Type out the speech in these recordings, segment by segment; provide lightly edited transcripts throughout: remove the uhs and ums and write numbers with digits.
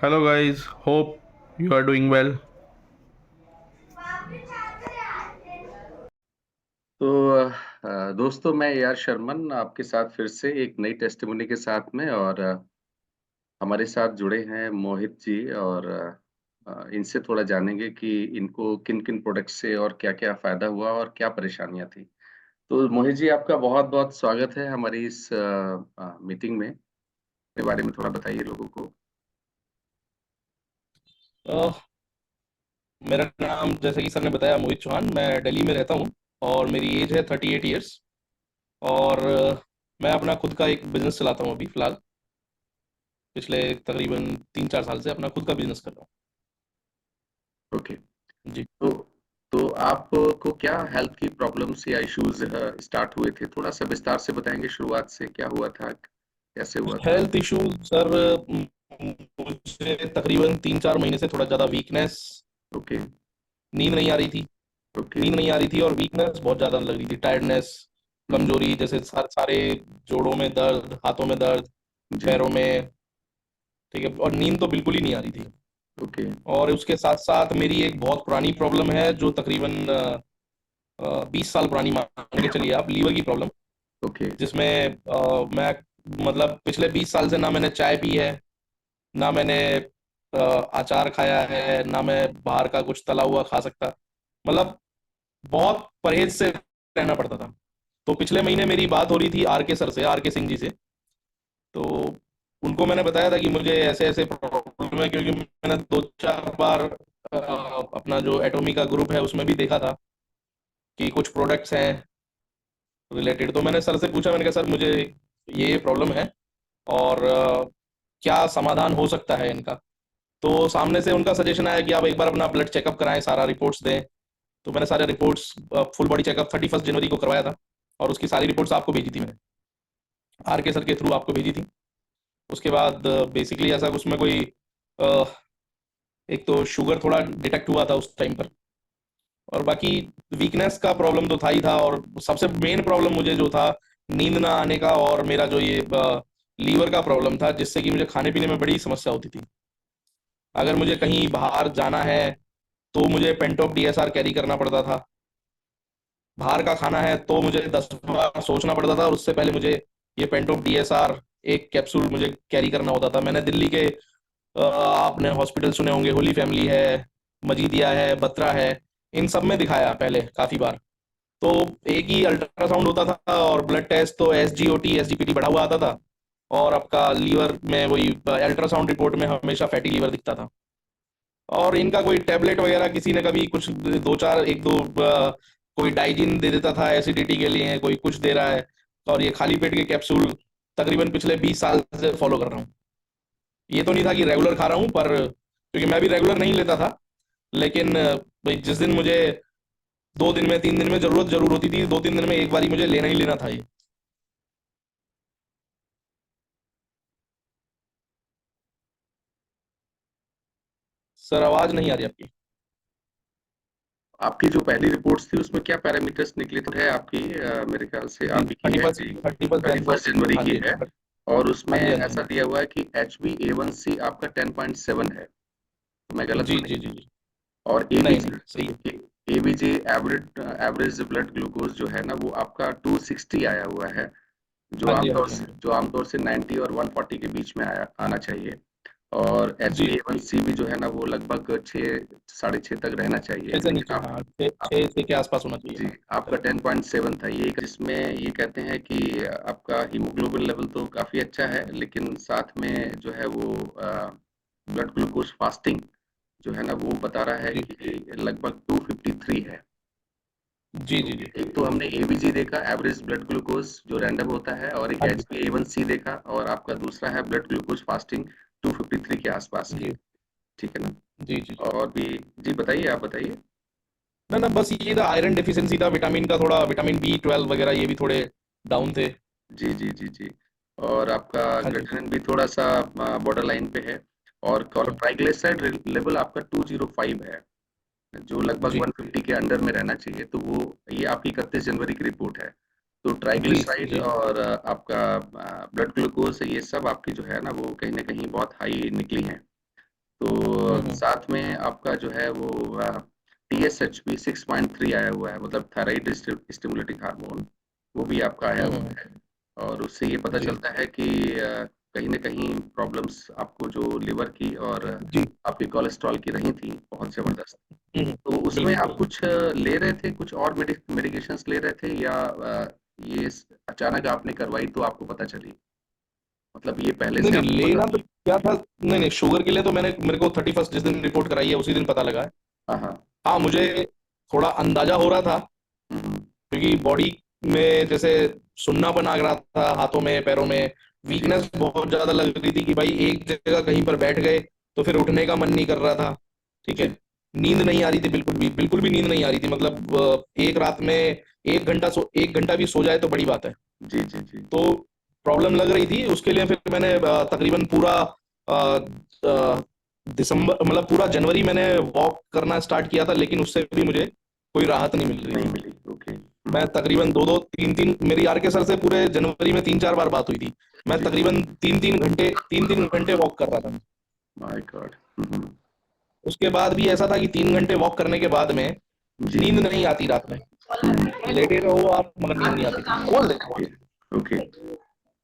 Hello, guys. Hope you are doing well. तो दोस्तों मैं यार शर्मन आपके साथ फिर से एक नई टेस्टिमोनी के साथ में और हमारे साथ जुड़े हैं मोहित जी और इनसे थोड़ा जानेंगे कि इनको किन-किन प्रोडक्ट से और क्या-क्या फ़ायदा हुआ और क्या परेशानियाँ थी। तो मोहित जी आपका बहुत-बहुत स्वागत है हमारी इस मीटिंग में। के बारे में थोड़ा बताइए लोगों को। अ, मेरा नाम जैसे कि सर ने बताया मोहित चौहान। मैं दिल्ली में रहता हूँ और मेरी एज है 38 ईयर्स। और मैं अपना खुद का एक बिजनेस चलाता हूँ अभी फिलहाल। पिछले तकरीबन 3-4 साल से अपना खुद का बिजनेस कर रहा ओके। हूँ जी। तो तो आपको क्या हेल्थ की प्रॉब्लम्स या इश्यूज़ स्टार्ट हुए थे? थोड़ा-सा विस्तार से बताएँगे शुरुआत से क्या हुआ था? कैसे हुआ था? हेल्थ इशू सर, मुझे तकरीबन 3-4 महीने से थोड़ा ज़्यादा वीकनेस, ओके, नींद नहीं आ रही थी। ओके। नींद नहीं आ रही थी और वीकनेस बहुत ज़्यादा लग रही थी, टायर्डनेस, हुँ, कमजोरी, जैसे सारे जोड़ों में दर्द, हाथों में दर्द, जी, पैरों में। ठीक है, और नींद तो बिल्कुल ही नहीं आ रही थी। ओके, और उसके साथ साथ मेरी एक बहुत पुरानी प्रॉब्लम है जो तकरीबन 20 साल पुरानी मान के चलिए आप, लीवर की प्रॉब्लम। ओके, जिसमें मैं मतलब पिछले 20 साल से ना मैंने चाय पी है, ना मैंने अचार खाया है, ना मैं बाहर का कुछ तला हुआ खा सकता। मतलब बहुत परहेज से रहना पड़ता था। तो पिछले महीने मेरी बात हो रही थी आर के सर से, आर के सिंह जी से। तो उनको मैंने बताया था कि मुझे ऐसे ऐसे प्रॉब्लम है, क्योंकि मैंने 2-4 बार अपना जो एटॉमी का ग्रुप है उसमें भी देखा था कि कुछ प्रोडक्ट्स हैं रिलेटेड। तो मैंने सर से पूछा, मैंने कहा सर मुझे ये प्रॉब्लम है और क्या समाधान हो सकता है इनका। तो सामने से उनका सजेशन आया कि आप एक बार अपना ब्लड चेकअप कराएं, सारा रिपोर्ट्स दें। तो मैंने सारे रिपोर्ट्स, फुल बॉडी चेकअप 31 जनवरी को करवाया था और उसकी सारी रिपोर्ट्स आपको भेजी थी मैंने, आर के सर के थ्रू आपको भेजी थी। उसके बाद बेसिकली ऐसा उसमें कोई अ, एक तो शुगर थोड़ा डिटेक्ट हुआ था उस टाइम पर, और बाकी वीकनेस का प्रॉब्लम तो था ही था। और सबसे मेन प्रॉब्लम मुझे जो था, नींद ना आने का, और मेरा जो ये लीवर का प्रॉब्लम था, जिससे कि मुझे खाने पीने में बड़ी समस्या होती थी। अगर मुझे कहीं बाहर जाना है तो मुझे पेंटॉप डीएसआर कैरी करना पड़ता था। बाहर का खाना है तो मुझे 10 बार सोचना पड़ता था, और उससे पहले मुझे ये पेंटॉप डीएसआर एक कैप्सूल मुझे कैरी करना होता था। मैंने दिल्ली के आपने हॉस्पिटल सुने होंगे, होली फैमिली है, मजीदिया है, बत्रा है, इन सब में दिखाया पहले काफी बार। तो एक ही अल्ट्रासाउंड होता था और ब्लड टेस्ट तो एसजीओटी एसजीपीटी बढ़ा हुआ आता था, और आपका लीवर में वही अल्ट्रासाउंड रिपोर्ट में हमेशा फैटी लीवर दिखता था। और इनका कोई टैबलेट वगैरह किसी ने कभी कुछ दो चार एक दो कोई डाइजिन दे देता था एसिडिटी के लिए, कोई कुछ दे रहा है। और ये खाली पेट के कैप्सूल तकरीबन पिछले 20 साल से फॉलो कर रहा हूँ। ये तो नहीं था कि रेगुलर खा रहा हूँ, पर क्योंकि मैं भी रेगुलर नहीं लेता था, लेकिन भाई जिस दिन मुझे 2 दिन में 3 दिन में जरूरत जरूर होती थी, 2-3 दिन में एक बारी मुझे लेना ही लेना था ये। सर आवाज नहीं आ रही आपकी। आपकी जो पहली रिपोर्ट्स थी उसमें क्या पैरामीटर्स निकले थे है आपकी मेरे ख्याल से जी, आप ही की थर्टी है फर्स्ट जी, थर्टी फर्स्ट जैन को। 31 जनवरी हाँ की जी, है और उसमें हाँ जी, हाँ जी, हाँ ऐसा जी, दिया हुआ है कि HbA1c आपका 10.7 है, तो मैं गलत जी, तो जी, नहीं? जी, जी। और नहीं एबीजी नहीं, सही है। एबीजी एवरेज ब्लड ग्लूकोज जो है ना वो आपका 260 आया हुआ है, हाँ जी, हाँ जी, हाँ जी। जो आमतौर से 90 और 140 के बीच में आया आना चाहिए। और जी, HbA1c भी जो है ना वो लगभग 6 साढ़े 6 तक रहना चाहिए, 6 से लेकिन नीचे, आप हाँ, 6 के आसपास होना चाहिए, जी, हाँ। आपका करेक्ट। 10.7 था ये, जिसमें ये कहते हैं कि आपका हीमोग्लोबिन लेवल तो काफ़ी अच्छा है, लेकिन साथ में जो है वो ब्लड ग्लूकोज फास्टिंग जो है ना वो बता रहा है जी, कि लगभग 253 है। जी, तो जी, जी। एक तो हमने एबीजी देखा, एवरेज ब्लड ग्लूकोज जो रैंडम होता है, और एक हाँ जी, HbA1c देखा, और आपका दूसरा है ब्लड ग्लूकोज फास्टिंग 253 के आसपास की, जी, ठीक है ना? जी, जी, जी। और भी जी बताइए, आप बताइए। ना ना, बस ये था, आयरन डेफिशिएंसी था, विटामिन का थोड़ा, विटामिन बी 12 वगैरह ये भी थोड़े डाउन थे। जी, जी, जी, जी। और आपका हाँ जी। क्रेटिनिन भी थोड़ा-सा बॉर्डर लाइन पे है, और ट्राइग्लिसराइड लेवल आपका 205 है, जो लगभग जी, 150 के अंडर में रहना चाहिए। तो वो ये आपकी 31 जनवरी की रिपोर्ट है। तो जी, ट्राइग्लिसराइड जी, और आपका ब्लड ग्लूकोज ये सब आपकी जो है ना वो कहीं न कहीं बहुत हाई निकली हैं। तो साथ में आपका जो है वो TSH भी 6.3 आया हुआ है, मतलब थायराइड स्टिमुलेटिंग हार्मोन, वो भी आपका आया हुआ है। और उससे ये पता जी चलता है कि कहीं न कहीं प्रॉब्लम्स आपको जो लिवर की और जी आपके कोलेस्ट्रॉल की रही थी बहुत ज़बरदस्त। हम्म, तो उसमें आप बिल्कुल। कुछ ले रहे थे, कुछ और मेडिकेशंस ले रहे थे, या ये अचानक आपने करवाई तो आपको पता चली? मतलब ये पहले नहीं से नहीं, आपको पता लेना तो था? क्या था, नहीं नहीं, शुगर के लिए तो मेरे को 31 जिस दिन रिपोर्ट कराई है उसी दिन पता लगा है। हाँ, हाँ। हाँ, मुझे थोड़ा अंदाजा हो रहा था, हुँ, हुँ। क्योंकि बॉडी में जैसे सुन्नापन आ रहा था, हाथों में पैरों में जी, वीकनेस बहुत ज्यादा लग रही थी कि भाई एक जगह कहीं पर बैठ गए तो फिर उठने का मन नहीं कर रहा था। ठीक जी, है। नींद नहीं आ रही थी, बिल्कुल भी नींद नहीं आ रही थी, मतलब एक रात में 1 घंटा भी सो जाए तो बड़ी बात है। जी, जी, जी। तो प्रॉब्लम लग रही थी, उसके लिए फिर मैंने तकरीबन पूरा दिसंबर, मतलब पूरा जनवरी मैंने वॉक करना स्टार्ट किया था, लेकिन उससे भी मुझे कोई राहत नहीं मिल रही नहीं थी। मिली, ओके। मैं तकरीबन दो दो तीन तीन, मेरी आर के सर से पूरे जनवरी में 3-4 बार बात हुई थी। मैं जी, तकरीबन 3-3 घंटे वॉक कर रहा था। My god! हुँ, हुँ। उसके बाद भी ऐसा था कि 3 घंटे वॉक करने के बाद में जी। नींद नहीं आती रात में। हुँ, हुँ। लेटे रहो आप मगर नींद नहीं आती थी। Okay, okay.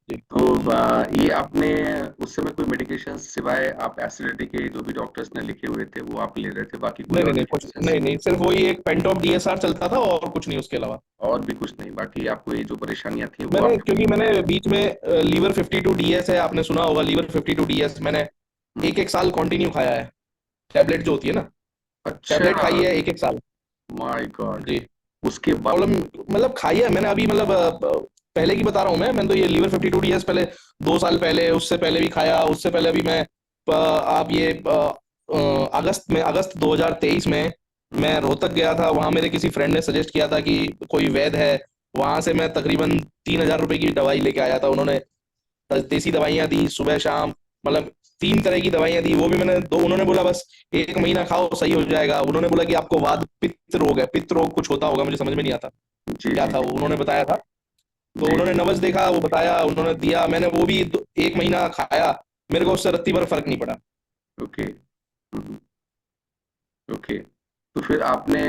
जी। तो ये आपने उस समय कोई मेडिकेशन सिवाय आप एसिडिटी के जो भी डॉक्टर्स ने लिखे हुए थे, वो आप ले रहे थे, बाकी कोई नहीं नहीं और नहीं, कुछ मेडिकेशंस? नहीं नहीं, सिर्फ वही एक पेंटॉप डीएसआर चलता था और कुछ नहीं उसके अलावा। और भी कुछ नहीं, बाकी आपको ये जो परेशानियाँ थी वो मैंने, आपके क्योंकि मैंने बीच में लीवर 52 डीएस है, आपने सुना होगा लीवर 52 डीएस, मैंने हुँ। 1-1 साल कंटिन्यू खाया है। टैबलेट जो होती है ना, टैबलेट अच्छा! खाई है 1-1 साल। My god! जी। उसके बाद प्रॉब्लम, मतलब खाई है मैंने अभी, मतलब पहले की बता रहा हूँ मैं। मैंने तो ये लीवर 52 डीएस पहले 2 साल पहले, उससे पहले भी खाया, उससे पहले अभी मैं आप ये अगस्त 2023 में मैं रोहतक गया था। वहां मेरे किसी फ्रेंड ने सजेस्ट किया था कि कोई वैद्य है, वहां से मैं तकरीबन 3,000 रुपए की दवाई लेके आया था। उन्होंने देसी दवाइयां दी सुबह शाम, मतलब 3 तरह की दवाइयां दी। वो भी मैंने दो, उन्होंने बोला बस 1 महीना खाओ सही हो जाएगा। उन्होंने बोला कि आपको वात पित्त रोग है, पित्त रोग कुछ होता होगा, मुझे समझ में नहीं आता जी, क्या जी, था जी। वो, उन्होंने बताया था। तो जी, उन्होंने नब्ज देखा, वो बताया, उन्होंने दिया, मैंने वो भी 1 महीना खाया। मेरे को उससे रत्ती भर फर्क नहीं पड़ा। ओके। हुँ, हुँ। ओके। तो फिर आपने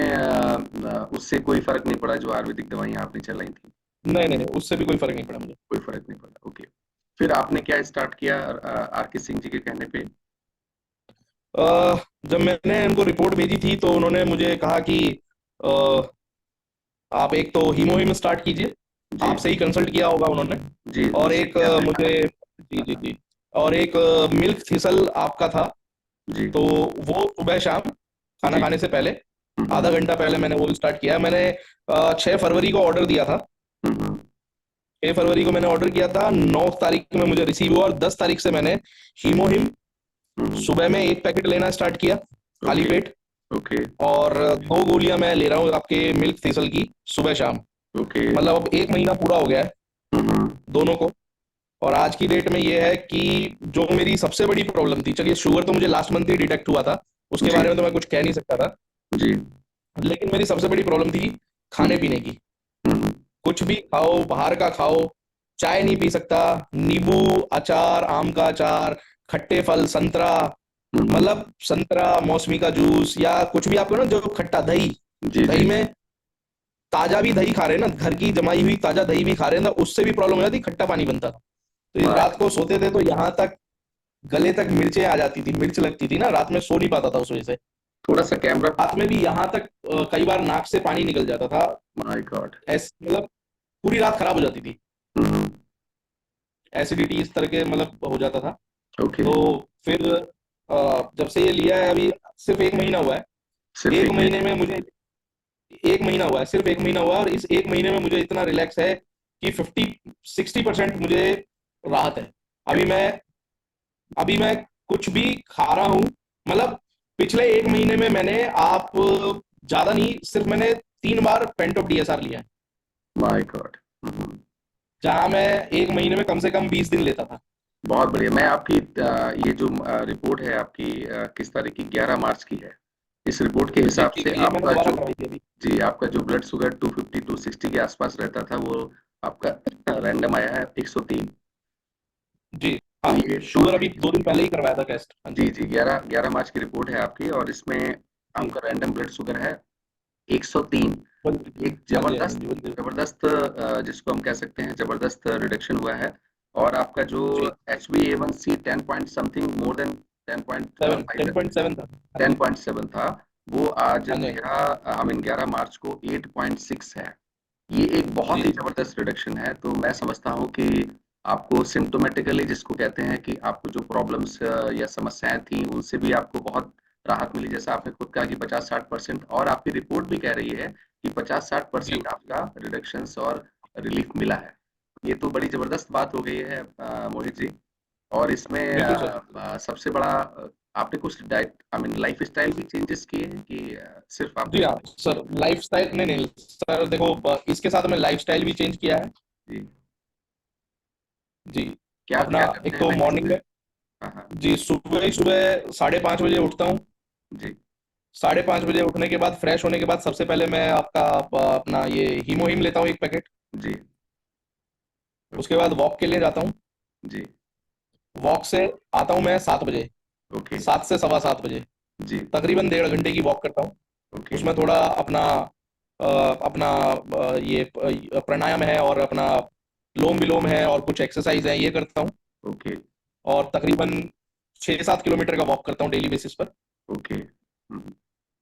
उससे कोई फ़र्क नहीं पड़ा जो आयुर्वेदिक दवाइयाँ आपने चलाई थी? नहीं नहीं नहीं, उससे भी कोई फर्क नहीं पड़ा मुझे। कोई फ़र्क नहीं पड़ा, ओके। फिर आपने क्या स्टार्ट किया आर के सिंह जी के कहने पे? अ, जब मैंने उनको रिपोर्ट भेजी थी तो उन्होंने मुझे कहा कि अ, आप एक तो हीमोहिम स्टार्ट कीजिए, जी, आपसे ही कंसल्ट किया होगा उन्होंने। जी, और मुझसे एक किया था। मुझे, जी जी जी, और एक मिल्क थिसल आपका था। जी, तो वो सुबह शाम खाना जी। खाने से पहले हुँ, आधा हुँ। घंटा पहले मैंने वो स्टार्ट किया। मैंने 6 फरवरी को ऑर्डर दिया था। हुँ, हुँ। 6 फरवरी को मैंने ऑर्डर किया था, 9 तारीख में मुझे रिसीव हुआ, और 10 तारीख से मैंने हीमोहिम हुँ, हुँ। सुबह में एक पैकेट लेना स्टार्ट किया, खाली ओके, पेट। ओके, और 2 गोलियां मैं ले रहा हूँ आपके मिल्क थिसल की सुबह शाम। ओके। मतलब अब 1 महीना पूरा हो गया है हुँ, हुँ। दोनों को। और आज की डेट में ये है कि जो मेरी सबसे बड़ी प्रॉब्लम थी, चलिए शुगर तो मुझे लास्ट मंथ ही डिटेक्ट हुआ था, उसके जी, बारे में तो मैं कुछ कह नहीं सकता था, जी। लेकिन मेरी सबसे बड़ी प्रॉब्लम थी हुँ, खाने पीने की। हुँ, हुँ। कुछ भी खाओ, बाहर का खाओ, चाय नहीं पी सकता, नींबू अचार, आम का अचार, खट्टे फल, संतरा, हुँ, हुँ। मतलब संतरा, मौसमी का जूस, या कुछ भी आपको ना जो खट्टा दही, जी, जी, दही जी। में ताजा भी दही खा रहे हैं ना, घर की जमाई हुई ताजा दही भी खा रहे हैं ना, उससे भी प्रॉब्लम हो जाती, खट्टा पानी बनता था। तो इस माय रात को सोते थे तो यहाँ तक गले तक मिर्चें आ जाती थी, मिर्च लगती थी ना, रात में सो नहीं पाता था उस वजह से। थोड़ा-सा कैमरा। रात में भी यहाँ तक कई बार नाक से पानी निकल जाता था। My God! ऐसे मतलब पूरी रात खराब हो जाती थी, हुँ, हुँ। एसिडिटी इस तरह के मतलब हो जाता था। ओके, तो फिर जब से ये लिया है, अभी सिर्फ 1 महीना हुआ है। सिर्फ़ एक 1 महीने महीने। में मुझे 1 महीना हुआ है, सिर्फ 1 महीना हुआ है, और इस 1 महीने में मुझे इतना रिलैक्स है कि 50-60% मुझे राहत है। क्या? अभी मैं अभी मैं कुछ भी खा रहा हूँ, मतलब पिछले 1 महीने में मैंने, आप ज्यादा नहीं, सिर्फ मैंने 3 बार पेंटोप डीएसआर लिया है, माय गॉड! हुँ, हुँ। जहां मैं 1 महीने में कम से कम 20 दिन लेता था। बहुत बढ़िया। मैं आपकी ये जो रिपोर्ट है आपकी किस तारीख की? 11 मार्च की है। इस रिपोर्ट के जी हिसाब जी से जी, ये मैंने आपका दोबारा जो करवाई थी अभी। जी, आपका जो ब्लड शुगर 250-260 के आस-पास रहता था, वो आपका रैंडम आया है 103। जी तो हाँ, ये शुगर अभी 2 दिन पहले ही करवाया था टेस्ट। हाँ जी। जी 11 मार्च की रिपोर्ट है आपकी, और इसमें जी। आपका रैंडम ब्लड शुगर है 103। एक हाँ जी, हाँ जी, जबरदस्त हाँ जी, जबरदस्त जिसको हम कह सकते हैं जबरदस्त रिडक्शन हुआ है। और आपका जो जी। HbA1c 10 point something more than 10.5 10.7 था। हाँ जी, 10.7 था, वो आज हाँ जी, 11 मार्च को 8.6 है। ये एक बहुत ही जी, जबरदस्त रिडक्शन है। तो मैं समझता हूँ कि आपको सिम्टोमेटिकली, जिसको कहते हैं कि आपको जो प्रॉब्लम्स या समस्याएं थी उनसे भी आपको बहुत राहत मिली। जैसा आपने खुद कहा कि 50-60%, और आपकी रिपोर्ट भी कह रही है कि जी, 50-60% आपका रिडक्शंस और रिलीफ मिला है। ये तो बड़ी जबरदस्त बात हो गई है मोहित जी। और इसमें बिल्कुल सर। सबसे बड़ा आपने कुछ diet I mean life style भी चेंजेस किए हैं कि सिर्फ जी आपने। हाँ सर, लाइफस्टाइल नहीं नहीं सर, देखो इसके साथ मैं लाइफस्टाइल भी चेंज किया है। जी जी। क्या अपना क्या करते एक हैं तो लाइफ मॉर्निंग स्टाइल? में, हाँ हाँ। जी सुबह ही सुबह 5:30 बजे उठता हूँ। जी 5:30 बजे उठने के बाद फ्रेश होने के बाद सबसे पहले मैं आपका अपना ये हीमोहिम लेता हूँ 1 पैकेट। जी उसके ओके बाद वॉक के लिए जाता हूँ। जी वॉक से आता हूँ मैं 7 बजे, ओके 7 से 7:15 बजे। जी तकरीबन 1.5 घंटे की वॉक करता हूँ। ओके उसमें थोड़ा अपना अपना ये प्राणायाम है और अपना लोम विलोम है और कुछ एक्सरसाइज है, ये करता हूँ। ओके और तकरीबन 6-7 किलोमीटर का वॉक करता हूँ डेली बेसिस पर। ओके हम्म,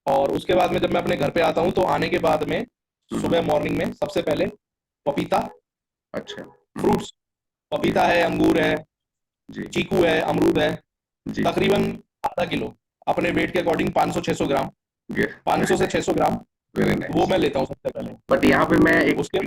और उसके बाद में जब मैं अपने घर पे आता हूँ तो आने के बाद में हम्म, सुबह मॉर्निंग में सबसे पहले पपीता, अच्छा फ्रूट्स, जी पपीता है, अंगूर है, जी चीकू है, अमरूद है, जी तकरीबन आधा किलो, अपने वेट के अकॉर्डिंग 500-600 ग्राम, वेरी 500 से नाइस 600 ग्राम वेरी वो नाइस। मैं लेता हूँ सबसे पहले। बट यहाँ पे उसके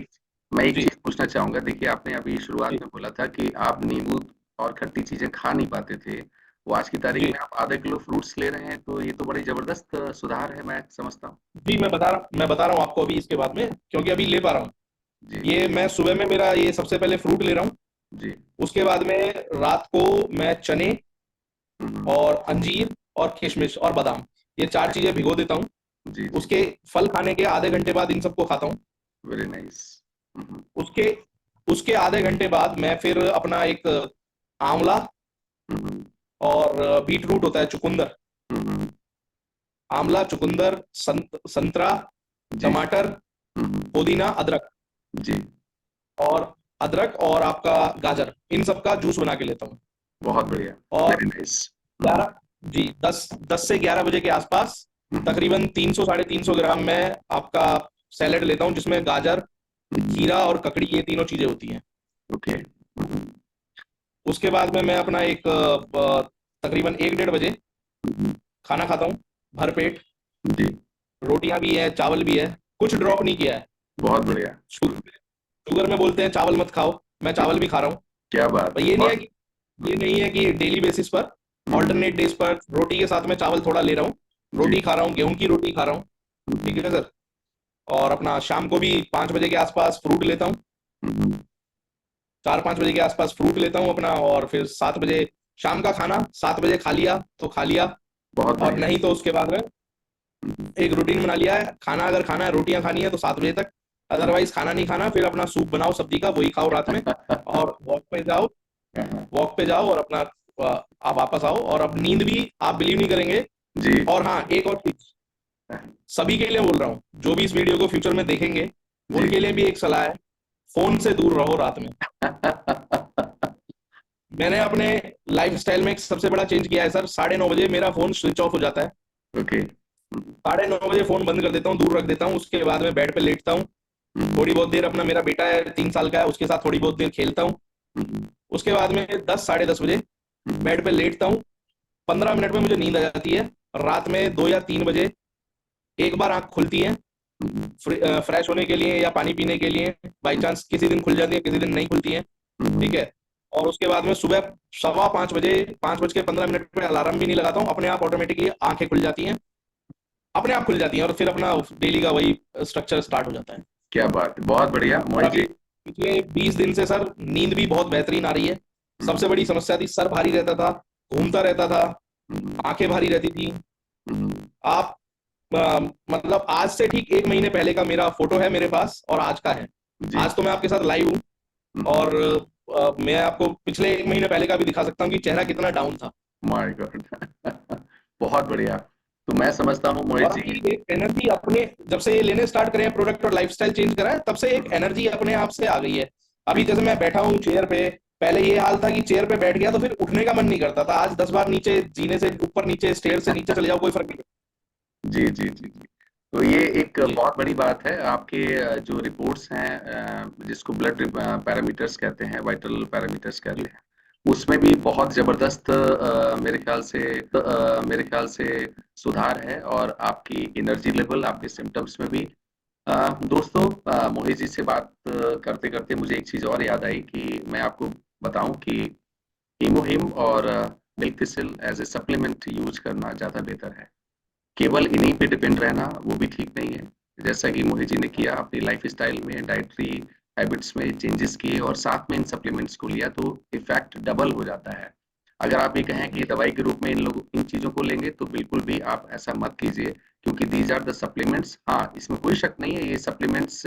मैं एक जी, चीज पूछना चाहूंगा। देखिए, आपने अभी शुरुआत जी, में बोला था कि आप नींबू और खट्टी चीजें खा नहीं पाते थे, वो आज की तारीख जी, में आप आधा किलो फ्रूट्स ले रहे हैं, तो ये तो बड़ी जबरदस्त सुधार है, मैं समझता हूँ। जी, मैं बता रहा हूँ आपको अभी इसके बाद में, क्योंकि अभी ले पा रहा हूँ। जी ये मैं सुबह में मेरा ये सबसे पहले फ्रूट ले रहा हूँ। जी उसके बाद में रात को मैं चने हम्म, और अंजीर और किशमिश और बादाम, ये 4 चीजें भिगो देता हूँ। जी जी उसके फल खाने के आधे घंटे बाद इन सबको खाता हूँ। वेरी नाइस उसके उसके आधे घंटे बाद मैं फिर अपना एक आंवला और बीट रूट होता है, चुकंदर, आंवला, चुकंदर, संतरा, जी टमाटर, पुदीना, अदरक, जी और अदरक और आपका गाजर, इन सब का जूस बना के लेता हूँ। बहुत बढ़िया और वेरी नाइस 11 जी 10 से 11 बजे के आसपास तकरीबन 300-350 ग्राम मैं आपका सैलेड लेता हूँ, जिसमें गाजर, खीरा और ककड़ी, ये तीनों चीजें होती हैं। ओके उसके बाद में मैं अपना एक तकरीबन 1-1:30 बजे खाना खाता हूँ, भर पेट। जी रोटियां भी है, चावल भी है, कुछ जी ड्रॉप नहीं किया है। बहुत बढ़िया शुगर शुगर में बोलते हैं चावल मत खाओ, मैं चावल भी खा रहा हूँ। क्या बात पर है बहुत ये नहीं है कि डेली बेसिस पर, ऑल्टरनेट डेज पर रोटी के साथ में चावल थोड़ा ले रहा हूँ। जी रोटी खा रहा हूँ, गेहूं की रोटी खा रहा हूँ। ठीक है सर। और अपना शाम को भी 5 बजे के आसपास फ्रूट लेता हूँ, 4-5 बजे के आसपास फ्रूट लेता हूँ अपना। और फिर 7 बजे शाम का खाना, 7 बजे खा लिया तो खा लिया, बहुत और बढ़िया नहीं तो उसके बाद में एक रूटीन बना लिया है, खाना अगर खाना है, रोटियां खानी है तो 7 बजे तक, अदरवाइज खाना नहीं खाना, फिर अपना सूप बनाओ सब्जी का, वही खाओ रात में। और वॉक पे जाओ और अपना आप वापस आओ, और अब नींद भी आप बिलीव नहीं करेंगे। जी और हाँ, एक और चीज सभी के लिए बोल रहा हूँ, जो भी इस वीडियो को फ्यूचर में देखेंगे जी उनके लिए भी एक सलाह है, फोन से दूर रहो रात में। मैंने अपने लाइफस्टाइल में एक सबसे बड़ा चेंज किया है सर, 9:30 बजे मेरा फोन स्विच ऑफ हो जाता है। ओके 9:30 बजे फोन बंद कर देता हूँ, दूर रख देता हूँ। उसके बाद में बेड पे लेटता हूँ, थोड़ी बहुत देर अपना, मेरा बेटा है 3 साल का है, उसके साथ थोड़ी बहुत देर खेलता हूँ। उसके बाद में 10-10:30 बजे बेड पे लेटता हूँ। 15 मिनट में मुझे नींद आ जाती है। रात में 2 या 3 बजे एक बार आंख खुलती है, फ्रेश होने के लिए या पानी पीने के लिए। बाई चांस किसी दिन खुल जाती है, किसी दिन नहीं खुलती है। ठीक है। और उसके बाद में सुबह 5:15 बजे, 5:15 पे अलार्म भी नहीं लगाता हूँ, अपने आप ऑटोमेटिकली आंखें खुल जाती हैं, अपने आप खुल जाती हैं, और फिर अपना डेली का वही स्ट्रक्चर स्टार्ट हो जाता है। क्या बात है बहुत बढ़िया और मोहित अभी जी पिछले 20 दिन से सर नींद भी बहुत बेहतरीन आ रही है। सबसे बड़ी समस्या थी, सर भारी रहता था, घूमता रहता था, आंखें भारी रहती थी। आप मतलब आज से ठीक 1 महीने पहले का मेरा फोटो है मेरे पास, और आज का है। जी आज तो मैं आपके साथ लाइव हूँ, और मैं आपको पिछले 1 महीने पहले का भी दिखा सकता हूँ कि चेहरा कितना डाउन था। माय गॉड बहुत बढ़िया। तो मैं समझता हूँ मोहित और जी। अभी एक एनर्जी अपने, जब से ये लेने स्टार्ट करे हैं प्रोडक्ट और लाइफस्टाइल चेंज करा है, तब से एक एनर्जी अपने आप से आ गई है। अभी जैसे मैं बैठा हूँ चेयर पे, पहले ये हाल था कि चेयर पे बैठ गया तो फिर उठने का मन नहीं करता था, आज 10 बार नीचे जीने से ऊपर, नीचे स्टेयर से नीचे चले जाओ, कोई फर्क नहीं जी जी जी जी। तो ये एक पड़ता। जी बहुत बड़ी बात है। आपके जो रिपोर्ट्स हैं, जिसको ब्लड पैरामीटर्स कहते हैं, वाइटल पैरामीटर्स जी कहते हैं, उसमें भी बहुत जबरदस्त मेरे ख्याल से सुधार है। और आपकी एनर्जी लेवल, आपके सिम्टम्स में भी। दोस्तों, मोहित जी से बात करते करते मुझे एक चीज और याद आई कि मैं आपको बताऊं कि हीमोहिम और milk thistle as a supplement use करना ज्यादा बेहतर है। केवल इन्हीं पे डिपेंड रहना वो भी ठीक नहीं है। जैसा कि मोहित जी ने किया, अपनी लाइफ स्टाइल में डाइटरी हैबिट्स में चेंजेस किए और साथ में इन सप्लीमेंट्स को लिया, तो इफेक्ट डबल हो जाता है। अगर आप ये कहें कि दवाई के रूप में इन चीजों को लेंगे, तो बिल्कुल भी आप ऐसा मत कीजिए, क्योंकि दीज आर द सप्लीमेंट्स। हाँ, इसमें कोई शक नहीं है, ये सप्लीमेंट्स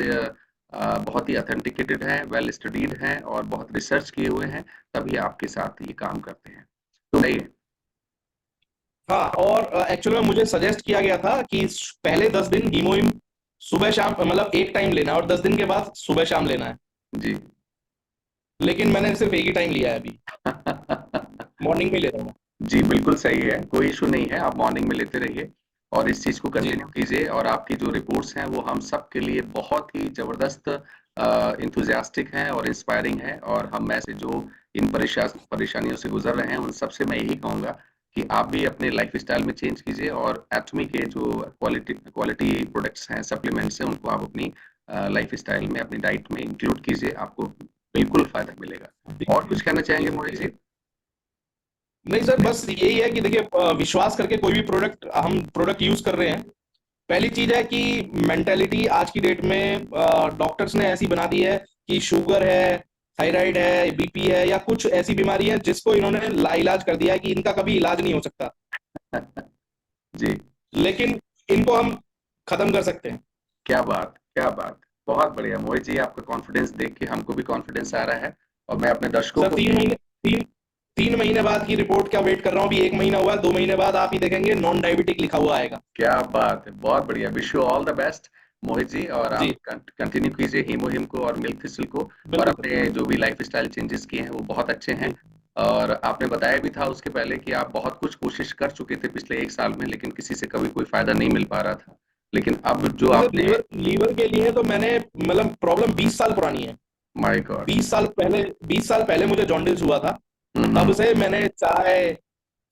बहुत ही ऑथेंटिकेटेड हैं, वेल स्टडीड हैं और बहुत रिसर्च किए हुए हैं, तभी आपके साथ ये काम करते हैं। तो नहीं। हाँ। और एक्चुअली में मुझे सजेस्ट किया गया था कि पहले 10 दिन हीमोहिम सुबह शाम, मतलब एक टाइम लेना है, और 10 दिन के बाद सुबह शाम लेना है। जी लेकिन मैंने सिर्फ एक ही टाइम लिया है अभी, मॉर्निंग में ले रहा हूँ। जी, बिल्कुल सही है, कोई इश्यू नहीं है, आप मॉर्निंग में लेते रहिए और इस चीज़ को जी कंटिन्यू कीजिए। और आपकी जो रिपोर्ट्स हैं वो हम सब के लिए बहुत ही ज़बरदस्त इंथुसियास्टिक हैं और इंस्पायरिंग हैं। और हम में से जो इन परेशानियों से गुजर रहे हैं, उन सबसे मैं यही कहूँगा कि आप भी अपने लाइफ स्टाइल में चेंज कीजिए और एटमी के जो क्वालिटी प्रोडक्ट्स हैं, सप्लीमेंट्स हैं, उनको आप अपनी लाइफ स्टाइल में, अपनी डाइट में इंक्लूड कीजिए, आपको बिल्कुल फ़ायदा मिलेगा। और कुछ कहना चाहेंगे मोहित जी? नहीं सर, बस यही है कि देखिए, विश्वास करके कोई भी प्रोडक्ट यूज कर रहे हैं। पहली चीज है कि मेंटेलिटी आज की डेट में डॉक्टर्स ने ऐसी बना दी है कि शुगर है, थायराइड है, बीपी है, या कुछ ऐसी बीमारी है जिसको इन्होंने लाइलाज कर दिया है कि इनका कभी इलाज नहीं हो सकता। जी, लेकिन इनको हम खत्म कर सकते हैं। क्या बात, क्या बात। बहुत बढ़िया मोहित जी, आपका कॉन्फिडेंस देख के हमको भी कॉन्फिडेंस आ रहा है और मैं अपने दर्शकों सर को तीन भी। महीने तीन 3 महीने बाद की रिपोर्ट का वेट कर रहा हूँ। अभी 1 महीना हुआ है, 2 महीने बाद आप ही देखेंगे नॉन डायबिटिक लिखा हुआ आएगा। क्या बात है, बहुत बढ़िया। Wish you all the best Mohit ji. और आप जी कंटिन्यू कीजिए हीमोहिम को और मिल्क थिसिल को। और बिल्कुल अपने जो भी लाइफ स्टाइल चेंजेस किए हैं वो बहुत अच्छे हैं। जी और आपने बताया भी था उसके पहले कि आप बहुत कुछ कोशिश कर चुके थे पिछले 1 साल में, लेकिन किसी से कभी कोई फायदा नहीं मिल पा रहा था। लेकिन अब जो नहीं सर, आपने। लीवर के लिए तो मैंने, मतलब प्रॉब्लम 20 साल पुरानी है। My God. 20 साल पहले मुझे जॉन्डिस हुआ था। हम्म। तब से मैंने चाय,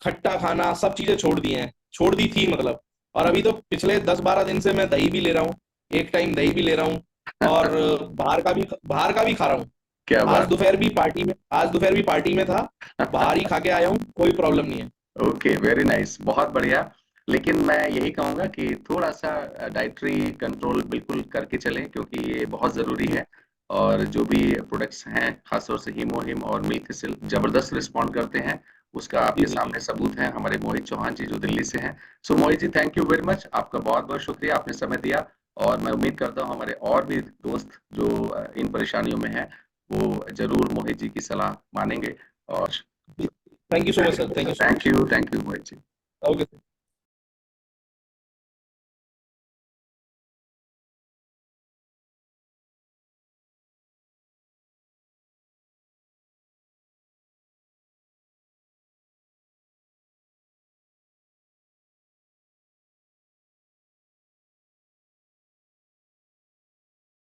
खट्टा खाना, सब चीजें छोड़ दी हैं, छोड़ दी थी मतलब। और अभी तो पिछले 10-12 दिन से मैं दही भी ले रहा हूँ, एक टाइम दही भी ले रहा हूँ। और बाहर का भी खा रहा हूँ। क्या आज बात। दोपहर भी पार्टी में आज दोपहर भी पार्टी में था, बाहर ही खा के आया हूँ, कोई प्रॉब्लम नहीं है। ओके, वेरी नाइस, बहुत बढ़िया। लेकिन मैं यही कहूंगा कि थोड़ा सा डाइटरी कंट्रोल बिल्कुल करके चलें, क्योंकि ये बहुत जरूरी जी है। और जो भी प्रोडक्ट्स हैं, खासतौर से हीमोहिम और मिल्क जबरदस्त रिस्पॉन्ड करते हैं। उसका जी आपके जी जी। सामने सबूत है हमारे मोहित चौहान जी, जो दिल्ली से हैं। सो Mohit ji, thank you very much, आपका बहुत बहुत शुक्रिया, आपने समय दिया। और मैं उम्मीद करता हूँ हमारे और भी दोस्त जो इन परेशानियों में हैं, वो जरूर मोहित जी की सलाह मानेंगे। और thank you so much sir, thank you so much. Thank you Mohit ji. Okay.